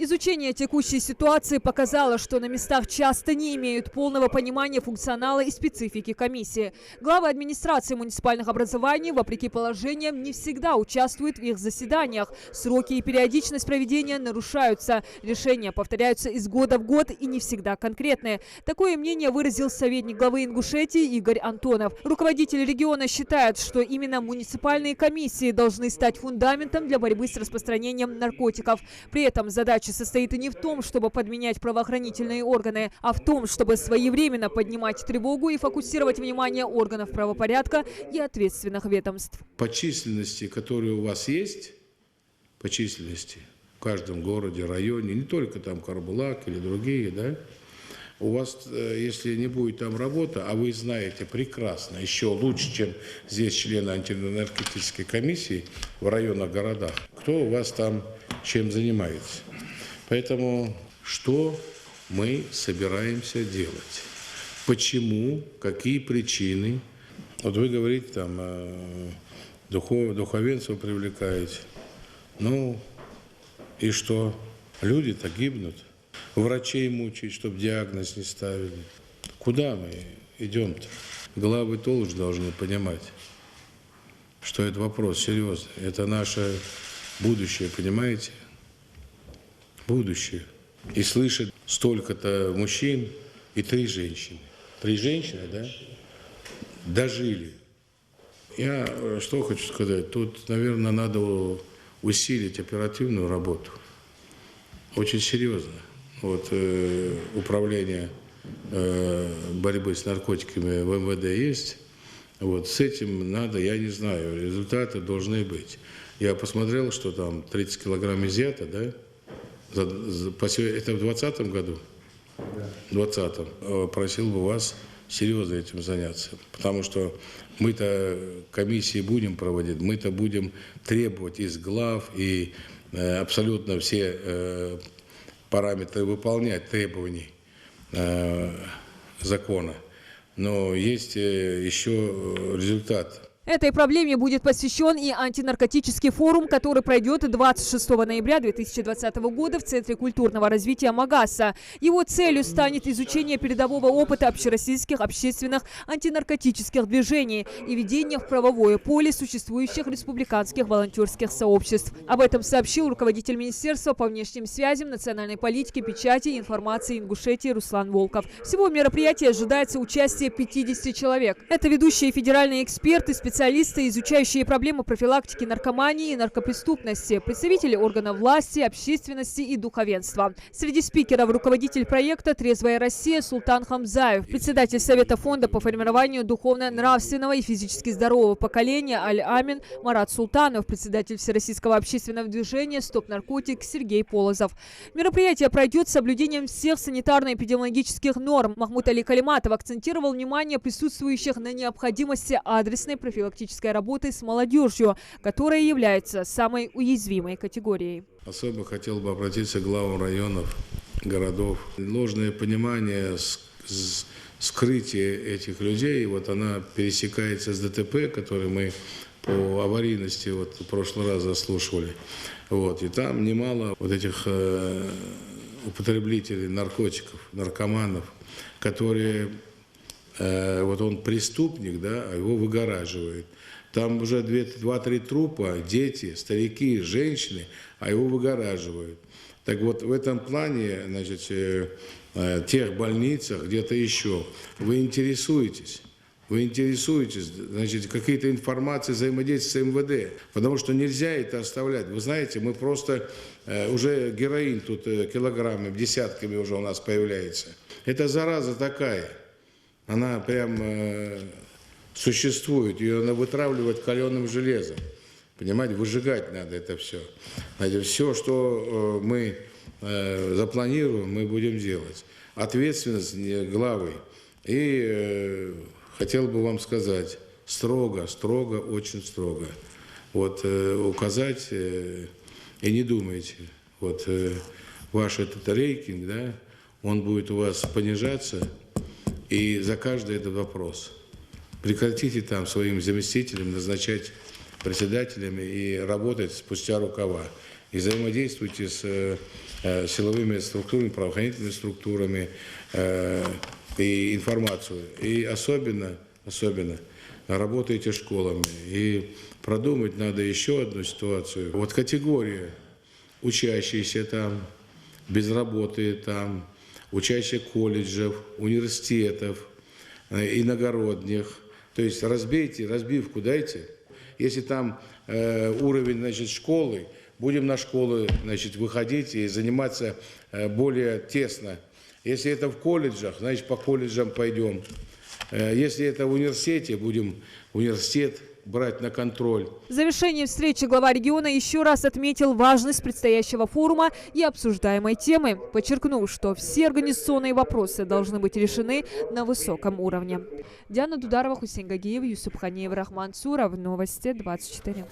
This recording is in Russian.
Изучение текущей ситуации показало, что на местах часто не имеют полного понимания функционала и специфики комиссии. Главы администрации муниципальных образований, вопреки положениям, не всегда участвуют в их заседаниях. Сроки и периодичность проведения нарушаются. Решения повторяются из года в год и не всегда конкретные. Такое мнение выразил советник главы Ингушетии Игорь Антонов. Руководитель региона считает, что именно муниципальные комиссии должны стать фундаментом для борьбы с распространением наркотиков. При этом задача состоит и не в том, чтобы подменять правоохранительные органы, а в том, чтобы своевременно поднимать тревогу и фокусировать внимание органов правопорядка и ответственных ведомств. По численности, которые у вас есть, по численности в каждом городе, районе, не только там Карбулак или другие, да, у вас, если не будет там работы, а вы знаете прекрасно, еще лучше, чем здесь члены антинаркотической комиссии в районах, городах, кто у вас там чем занимается. Поэтому что мы собираемся делать? Почему? Какие причины? Вот вы говорите, там, духовенство привлекаете. Ну, и что? Люди-то гибнут. Врачей мучают, чтобы диагноз не ставили. Куда мы идем-то? Главы тоже должны понимать, что это вопрос серьезный. Это наше будущее, понимаете? Будущее. И слышать столько-то мужчин и 3 женщины. 3 женщины, да? Дожили. Я что хочу сказать. Тут, наверное, надо усилить оперативную работу. Очень серьезно. Вот управление борьбы с наркотиками в МВД есть. Вот с этим надо, я не знаю, результаты должны быть. Я посмотрел, что там 30 килограмм изъято, да? Это в 2020 году? Да. В 2020. Просил бы вас серьезно этим заняться. Потому что мы-то комиссии будем проводить, мы-то будем требовать из глав и абсолютно все параметры выполнять требований закона. Но есть еще результат. Этой проблеме будет посвящен и антинаркотический форум, который пройдет 26 ноября 2020 года в Центре культурного развития Магаса. Его целью станет изучение передового опыта общероссийских общественных антинаркотических движений и введение в правовое поле существующих республиканских волонтерских сообществ. Об этом сообщил руководитель Министерства по внешним связям, национальной политике, печати и информации Ингушетии Руслан Волков. Всего в мероприятии ожидается участие 50 человек. Это ведущие федеральные эксперты, специалисты, изучающие проблемы профилактики наркомании и наркопреступности, представители органов власти, общественности и духовенства. Среди спикеров руководитель проекта «Трезвая Россия» Султан Хамзаев, председатель Совета фонда по формированию духовно-нравственного и физически здорового поколения «Аль-Амин» Марат Султанов, председатель Всероссийского общественного движения «Стоп наркотик» Сергей Полозов. Мероприятие пройдет с соблюдением всех санитарно-эпидемиологических норм. Махмуд Али Калиматов акцентировал внимание присутствующих на необходимости адресной профилактической работы с молодежью, которая является самой уязвимой категорией. Особо хотел бы обратиться к главам районов, городов. Ложное понимание, скрытие этих людей, вот она пересекается с ДТП, который мы по аварийности вот в прошлый раз заслушивали. Вот, и там немало вот этих употребителей наркотиков, наркоманов, которые... Вот он преступник, да, а его выгораживают. Там уже 2-3 трупа, дети, старики, женщины, а его выгораживают. Так вот, в этом плане, значит, тех больницах, где-то еще, вы интересуетесь, значит, какие-то информации взаимодействия с МВД, потому что нельзя это оставлять. Вы знаете, мы просто, уже героин тут килограммами, десятками уже у нас появляется. Это зараза такая. Она прям существует, ее надо вытравливать каленым железом. Понимаете, выжигать надо это все. Знаете, все, что мы запланируем, мы будем делать. Ответственность главы. И хотел бы вам сказать, строго, очень строго. Вот указать, и не думайте, вот ваш этот рейтинг, да, он будет у вас понижаться. И за каждый этот вопрос прекратите там своим заместителям назначать председателями и работать спустя рукава. и взаимодействуйте с силовыми структурами, правоохранительными структурами и информацию. И особенно работайте школами. И продумать надо еще одну ситуацию. Вот категория учащиеся там, без работы там, учащиеся колледжев, университетов, иногородних. То есть разбивку дайте. Если там уровень, значит, школы, будем на школы, значит, выходить и заниматься более тесно. Если это в колледжах, значит, по колледжам пойдем. Если это в университете, будем университет брать на контроль. В завершении встречи глава региона еще раз отметил важность предстоящего форума и обсуждаемой темы, подчеркнув, что все организационные вопросы должны быть решены на высоком уровне. Диана Дударова, Хусейн Гагиев, Юсуп Ханиев, Рахман Цуров. Новости 24.